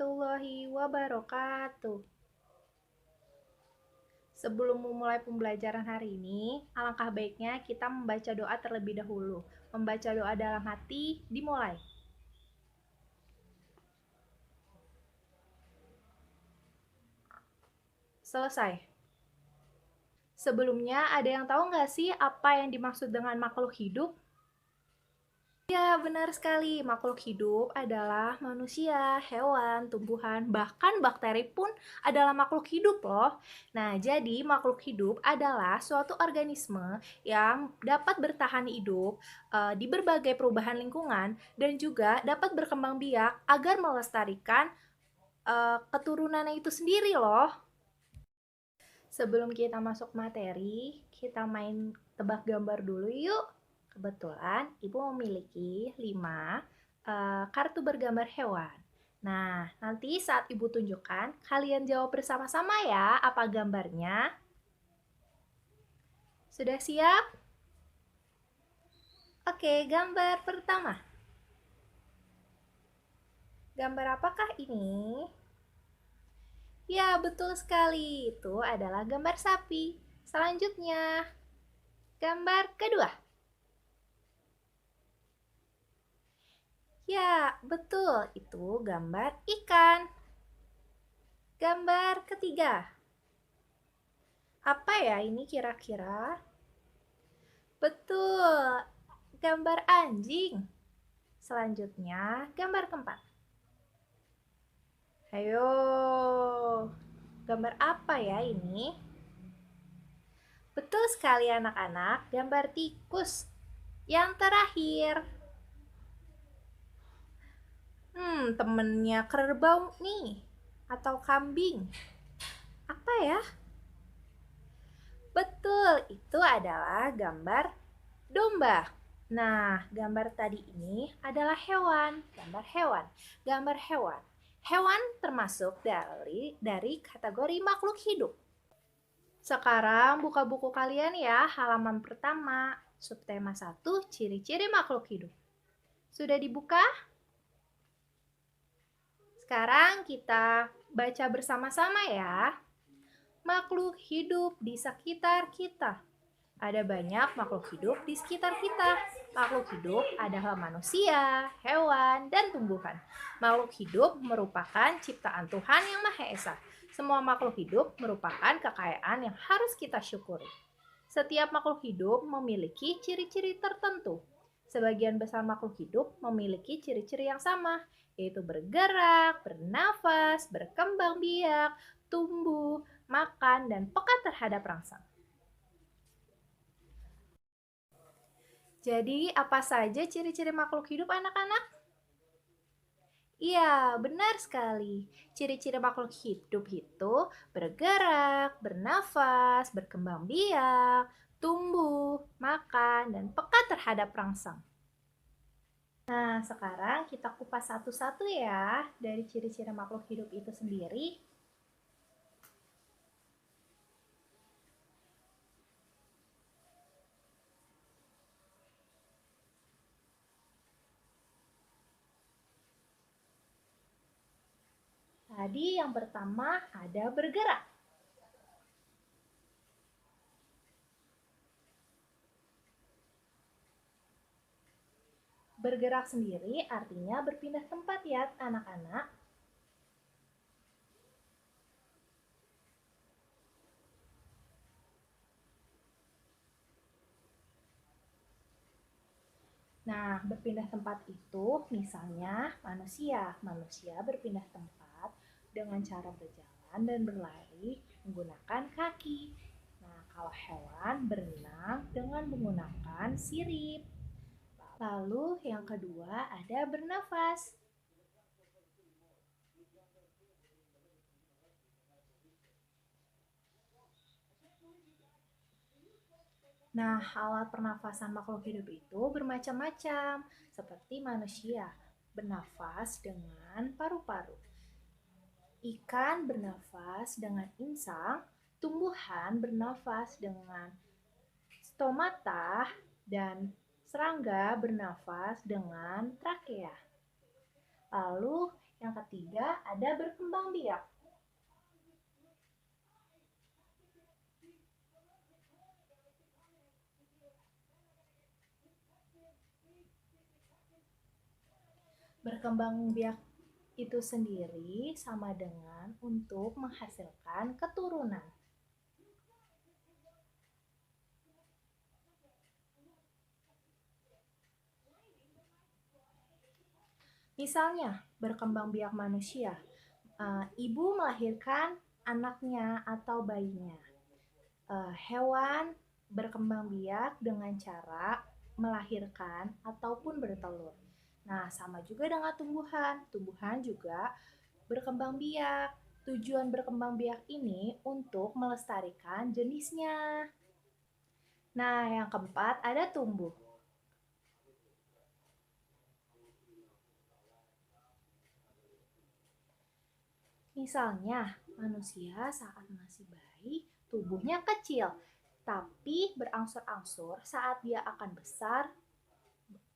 warahmatullahi wabarakatuh. Sebelum memulai pembelajaran hari ini, alangkah baiknya kita membaca doa terlebih dahulu. Membaca doa dalam hati dimulai. Selesai. Sebelumnya, ada yang tahu nggak sih apa yang dimaksud dengan makhluk hidup? Ya, benar sekali. Makhluk hidup adalah manusia, hewan, tumbuhan, bahkan bakteri pun adalah makhluk hidup loh. Nah, jadi makhluk hidup adalah suatu organisme yang dapat bertahan hidup di berbagai perubahan lingkungan dan juga dapat berkembang biak agar melestarikan keturunannya itu sendiri loh. Sebelum kita masuk materi, kita main tebak gambar dulu yuk. Kebetulan Ibu memiliki 5 kartu bergambar hewan. Nah, nanti saat Ibu tunjukkan, kalian jawab bersama-sama ya apa gambarnya. Sudah siap? Oke, gambar pertama. Gambar apakah ini? Ya, betul sekali. Itu adalah gambar sapi. Selanjutnya, gambar kedua. Ya, betul. Itu gambar ikan. Gambar ketiga. Apa ya ini kira-kira? Betul. Gambar anjing. Selanjutnya, gambar keempat. Ayo. Gambar apa ya ini? Betul sekali anak-anak, gambar tikus. Yang terakhir. Temennya kerbau nih. Atau kambing. Apa ya? Betul, itu adalah gambar domba. Nah, gambar tadi ini adalah hewan, gambar hewan, gambar hewan. Hewan termasuk dari kategori makhluk hidup. Sekarang buka buku kalian ya, halaman pertama, subtema 1, ciri-ciri makhluk hidup. Sudah dibuka? Sekarang kita baca bersama-sama ya. Makhluk hidup di sekitar kita. Ada banyak makhluk hidup di sekitar kita. Makhluk hidup adalah manusia, hewan, dan tumbuhan. Makhluk hidup merupakan ciptaan Tuhan yang Maha Esa. Semua makhluk hidup merupakan kekayaan yang harus kita syukuri. Setiap makhluk hidup memiliki ciri-ciri tertentu. Sebagian besar makhluk hidup memiliki ciri-ciri yang sama, yaitu bergerak, bernafas, berkembang biak, tumbuh, makan, dan peka terhadap rangsang. Jadi, apa saja ciri-ciri makhluk hidup anak-anak? Iya, benar sekali. Ciri-ciri makhluk hidup itu bergerak, bernafas, berkembang biak, tumbuh, makan, dan peka terhadap rangsang. Nah, sekarang kita kupas satu-satu ya dari ciri-ciri makhluk hidup itu sendiri. Tadi yang pertama ada bergerak. Bergerak sendiri artinya berpindah tempat ya anak-anak. Nah, berpindah tempat itu misalnya manusia. Manusia berpindah tempat dengan cara berjalan dan berlari menggunakan kaki. Nah, kalau hewan berenang dengan menggunakan sirip. Lalu yang kedua ada bernafas. Nah, alat pernafasan makhluk hidup itu bermacam-macam, seperti manusia bernafas dengan paru-paru. Ikan bernafas dengan insang, tumbuhan bernafas dengan stomata, dan serangga bernafas dengan trakea. Lalu Yang ketiga ada berkembang biak. Berkembang biak itu sendiri sama dengan untuk menghasilkan keturunan. Misalnya, berkembang biak manusia. Ibu melahirkan anaknya atau bayinya. Hewan berkembang biak dengan cara melahirkan ataupun bertelur. Nah, sama juga dengan tumbuhan. Tumbuhan juga berkembang biak. Tujuan berkembang biak ini untuk melestarikan jenisnya. Nah, yang keempat ada tumbuh. Misalnya, manusia saat masih bayi, tubuhnya kecil, tapi berangsur-angsur saat dia akan besar,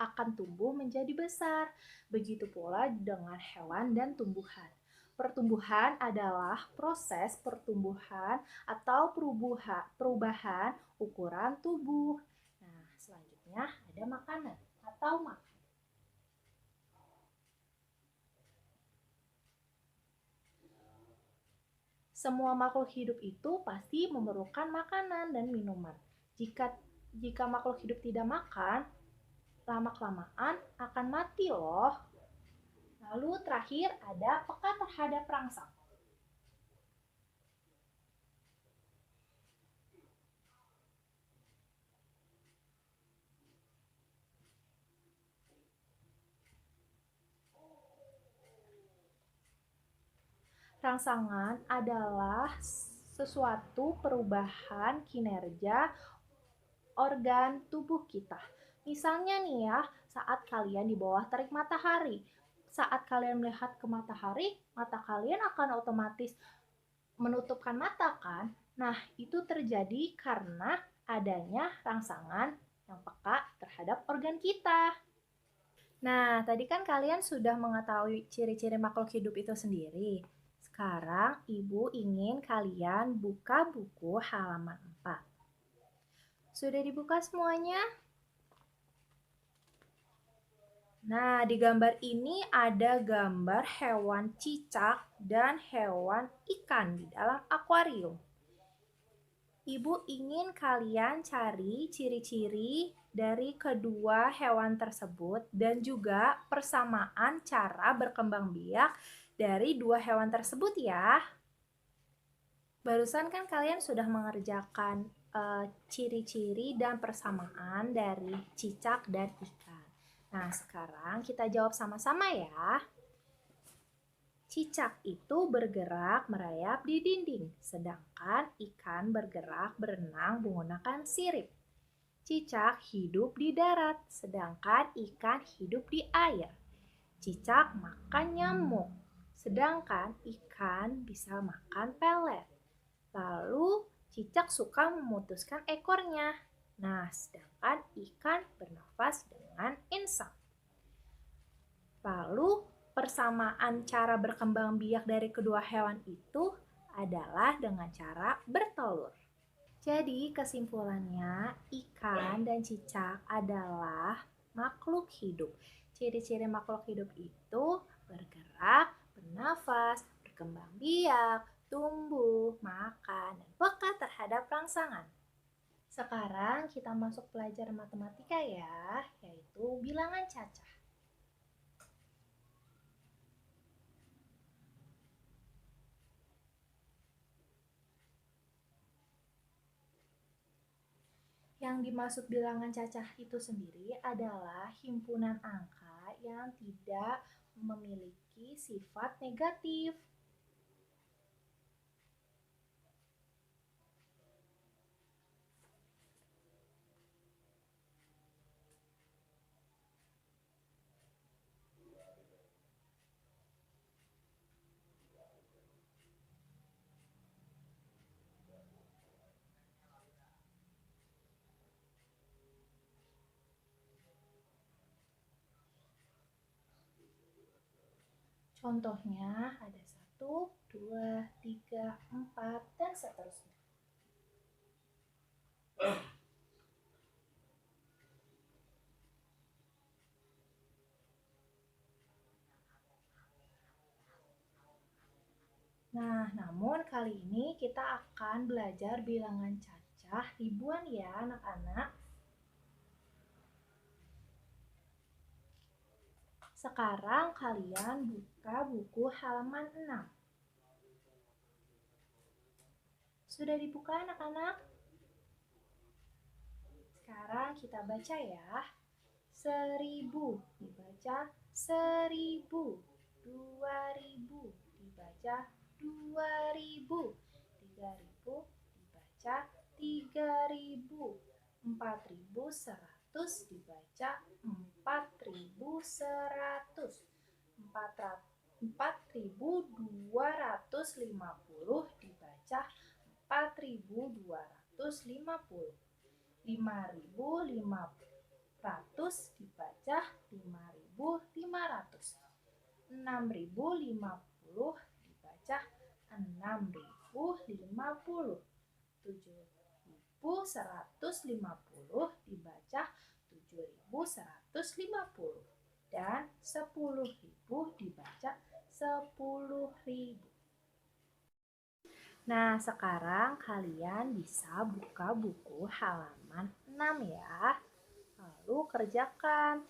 akan tumbuh menjadi besar. Begitu pula dengan hewan dan tumbuhan. Pertumbuhan adalah proses pertumbuhan atau perubahan ukuran tubuh. Nah, selanjutnya ada makanan atau makan. Semua makhluk hidup itu pasti memerlukan makanan dan minuman. Jika jika makhluk hidup tidak makan, lama-kelamaan akan mati loh. Lalu terakhir ada peka terhadap rangsang. Rangsangan adalah sesuatu perubahan kinerja organ tubuh kita. Misalnya nih ya, saat kalian di bawah terik matahari, saat kalian melihat ke matahari, mata kalian akan otomatis menutupkan mata kan? Nah, itu terjadi karena adanya rangsangan yang peka terhadap organ kita. Nah, tadi kan kalian sudah mengetahui ciri-ciri makhluk hidup itu sendiri. Sekarang Ibu ingin kalian buka buku halaman 4. Sudah dibuka semuanya? Nah, di gambar ini ada gambar hewan cicak dan hewan ikan di dalam akuarium. Ibu ingin kalian cari ciri-ciri dari kedua hewan tersebut dan juga persamaan cara berkembang biak dari dua hewan tersebut ya. Barusan kan kalian sudah mengerjakan ciri-ciri dan persamaan dari cicak dan ikan. Nah, sekarang kita jawab sama-sama ya. Cicak itu bergerak merayap di dinding, sedangkan ikan bergerak berenang menggunakan sirip. Cicak hidup di darat, sedangkan ikan hidup di air. Cicak makan nyamuk, sedangkan ikan bisa makan pelet. Lalu cicak suka memutuskan ekornya. Nah, sedangkan ikan bernafas dengan insang. Lalu persamaan cara berkembang biak dari kedua hewan itu adalah dengan cara bertelur. Jadi kesimpulannya, ikan dan cicak adalah makhluk hidup. Ciri-ciri makhluk hidup itu bergerak, bernafas, berkembang biak, tumbuh, makan, dan peka terhadap rangsangan. Sekarang kita masuk pelajaran matematika ya, yaitu bilangan cacah. Yang dimaksud bilangan cacah itu sendiri adalah himpunan angka yang tidak memiliki sifat negatif. Contohnya ada 1, 2, 3, 4, dan seterusnya. Nah, namun kali ini kita akan belajar bilangan cacah ribuan ya anak-anak. Sekarang kalian buka buku halaman 6. Sudah dibuka anak-anak? Sekarang kita baca ya. 1000 dibaca 1000. 2000 dibaca 2000. 3000 dibaca 3000. 4100 dibaca 4100. 4250 dibaca 4250. 5500 dibaca 5500. 6050 dibaca 6050. 7150 dibaca 7150. Dan 10.000 dibaca 10.000. Nah, sekarang kalian bisa buka buku halaman 6 ya. Lalu kerjakan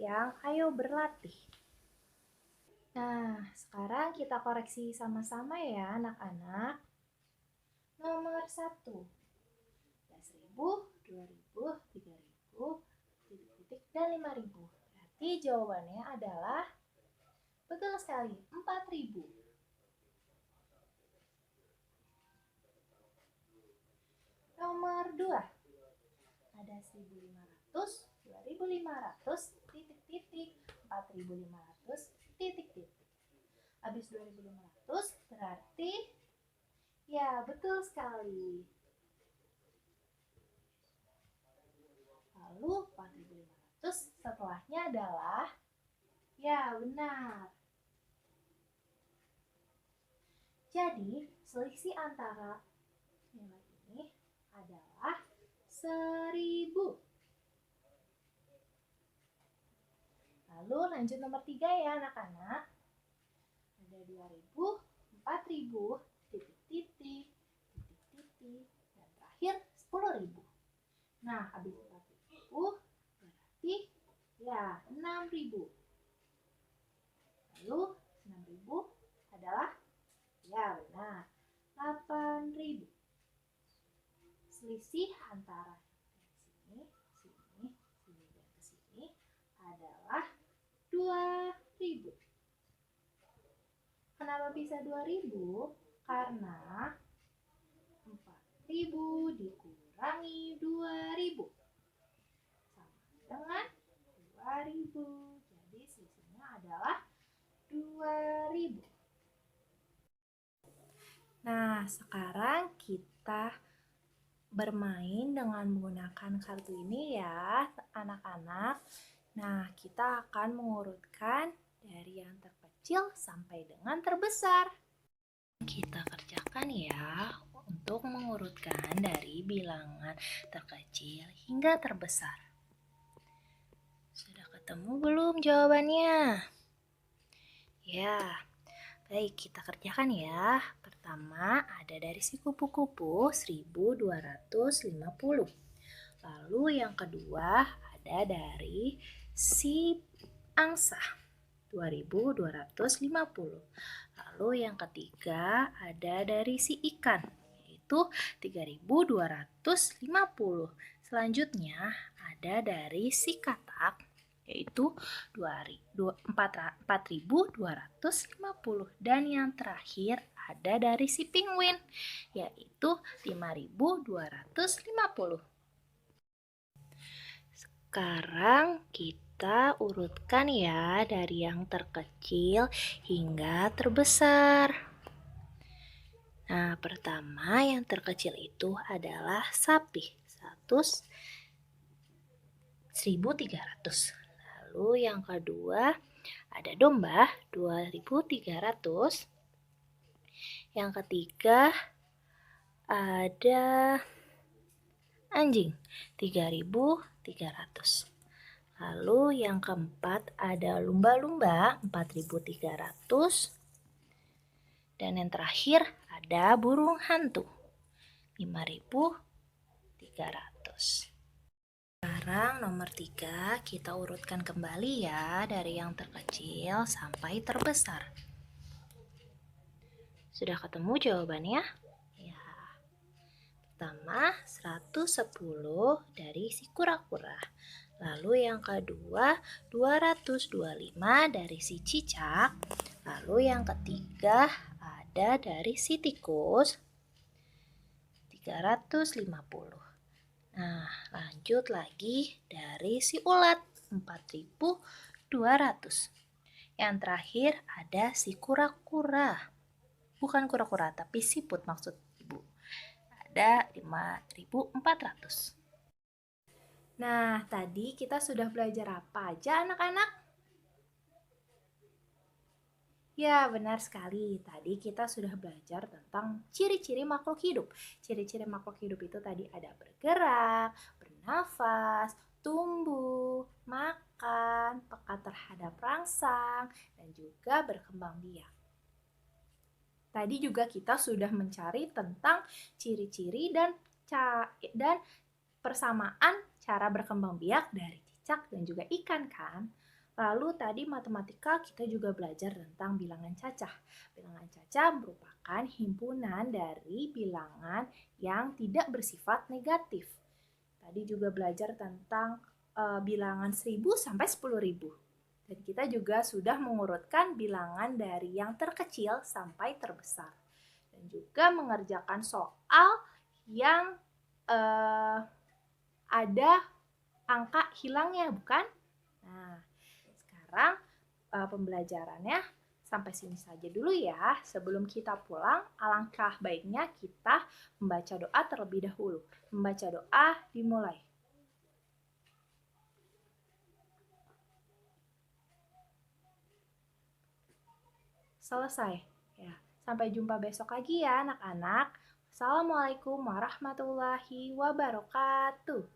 yang ayo berlatih. Nah, sekarang kita koreksi sama-sama ya anak-anak. Nomor 1. 10.000, 2.000, 3.000, titik-titik, dan 5.000. Berarti jawabannya adalah betul sekali, 4.000. Nomor 2. Ada 1.500, 2.500, titik-titik, 4.500, titik-titik. Habis 2.500 berarti ya betul sekali. Lalu 4.500 setelahnya adalah ya benar. Jadi selisih antara nilai ini adalah 1000. Lalu lanjut nomor 3 ya anak-anak. Ada 2.000, 4.000, titik-titik, titik-titik, dan terakhir 10.000. Nah, habis 4.000 berarti ya 6.000. Lalu 6.000 adalah ya benar 8.000. Selisih antara sini, sini, sini, dan ke sini adalah 2.000. Kenapa bisa 2.000? Karena 4.000 dikurangi 2.000 sama dengan 2.000. Jadi selisihnya adalah 2.000. Nah, sekarang kita bermain dengan menggunakan kartu ini ya, anak-anak. Nah, kita akan mengurutkan dari yang terkecil sampai dengan terbesar. Kita kerjakan ya untuk mengurutkan dari bilangan terkecil hingga terbesar. Sudah ketemu belum jawabannya? Ya, baik, kita kerjakan ya. Pertama ada dari si kupu-kupu 1250. Lalu yang kedua ada dari si angsa 2250. Lalu yang ketiga ada dari si ikan yaitu 3250. Selanjutnya ada dari si katak yaitu 4250. Dan yang terakhir ada dari si penguin yaitu 5250. Sekarang kita urutkan ya dari yang terkecil hingga terbesar. Nah, pertama yang terkecil itu adalah sapi 1.300. Lalu yang kedua Ada domba 2.300. Yang ketiga ada anjing 3.300. Lalu yang keempat ada lumba-lumba 4.300. Dan yang terakhir ada burung hantu 5.300. Sekarang nomor 3 kita urutkan kembali ya dari yang terkecil sampai terbesar. Sudah ketemu jawabannya? Ya. Pertama 110 dari si kura-kura. Lalu yang kedua 225 dari si cicak. Lalu yang ketiga ada dari si tikus 350. Nah, lanjut lagi dari si ulat 4.200. Yang terakhir ada si kura-kura. Bukan kura-kura, tapi siput maksud Ibu. Ada 5.400. Nah, tadi kita sudah belajar apa aja anak-anak? Ya, benar sekali. Tadi kita sudah belajar tentang ciri-ciri makhluk hidup. Ciri-ciri makhluk hidup itu tadi ada bergerak, bernafas, tumbuh, makan, peka terhadap rangsang, dan juga berkembang biak. Tadi juga kita sudah mencari tentang ciri-ciri dan persamaan cara berkembang biak dari cicak dan juga ikan kan? Lalu tadi matematika kita juga belajar tentang bilangan cacah. Bilangan cacah merupakan himpunan dari bilangan yang tidak bersifat negatif. Tadi juga belajar tentang bilangan 1000 sampai 10.000. Dan kita juga sudah mengurutkan bilangan dari yang terkecil sampai terbesar. Dan juga mengerjakan soal yang ada angka hilangnya, bukan? Nah, sekarang pembelajarannya sampai sini saja dulu ya. Sebelum kita pulang, alangkah baiknya kita membaca doa terlebih dahulu. Membaca doa dimulai. Selesai. Ya, sampai jumpa besok lagi ya anak-anak. Assalamualaikum warahmatullahi wabarakatuh.